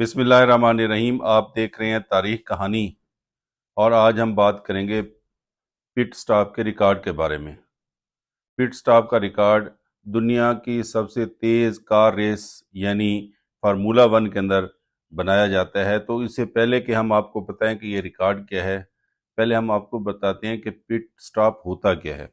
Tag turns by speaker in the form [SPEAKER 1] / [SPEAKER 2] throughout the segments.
[SPEAKER 1] बिस्मिल्लाहिर्रहमानिर्रहीम। आप देख रहे हैं तारीख कहानी और आज हम बात करेंगे पिट स्टॉप के रिकॉर्ड के बारे में। पिट स्टॉप का रिकॉर्ड दुनिया की सबसे तेज़ कार रेस यानी फार्मूला वन के अंदर बनाया जाता है। तो इससे पहले कि हम आपको बताएं कि ये रिकॉर्ड क्या है, पहले हम आपको बताते हैं कि पिट स्टॉप होता क्या है।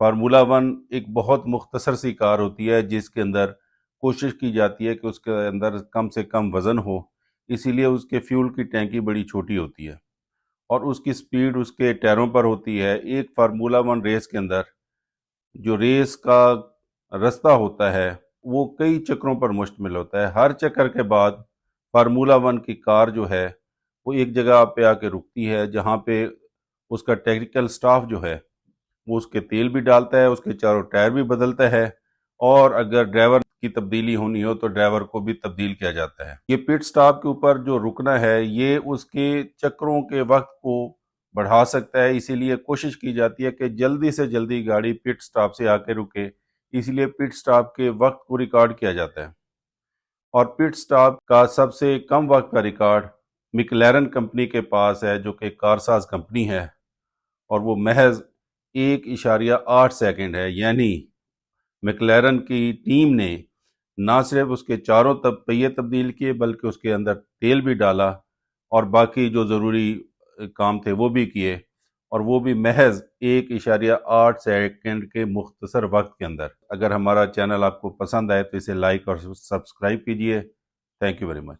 [SPEAKER 1] फार्मूला वन एक बहुत मुख्तसर सी कार होती है जिसके अंदर कोशिश की जाती है कि उसके अंदर कम से कम वज़न हो, इसीलिए उसके फ्यूल की टैंकी बड़ी छोटी होती है और उसकी स्पीड उसके टायरों पर होती है। एक फार्मूला वन रेस के अंदर जो रेस का रास्ता होता है वो कई चक्रों पर मुश्तमिल होता है। हर चक्कर के बाद फार्मूला वन की कार जो है वो एक जगह पे आके रुकती है जहाँ पे उसका टेक्निकल स्टाफ जो है वो उसके तेल भी डालता है, उसके चारों टायर भी बदलता है और अगर ड्राइवर की तब्दीली होनी हो तो ड्राइवर को भी तब्दील किया जाता है। ये पिट स्टॉप के ऊपर जो रुकना है ये उसके चक्रों के वक्त को बढ़ा सकता है, इसीलिए कोशिश की जाती है कि जल्दी से जल्दी गाड़ी पिट स्टॉप से आके रुके, इसलिए पिट स्टॉप के वक्त को रिकॉर्ड किया जाता है। और पिट स्टॉप का सबसे कम वक्त का रिकॉर्ड मैक्लेरन कंपनी के पास है जो कि कारसाज कंपनी है और वो महज 1.8 सेकंड है। यानी मैक्लेरन की टीम ने ना सिर्फ उसके चारों पहिए तब्दील किए बल्कि उसके अंदर तेल भी डाला और बाकी जो ज़रूरी काम थे वो भी किए, और वो भी महज 1.8 सेकंड के मुख्तसर वक्त के अंदर। अगर हमारा चैनल आपको पसंद आए तो इसे लाइक और सब्सक्राइब कीजिए। Thank you very much.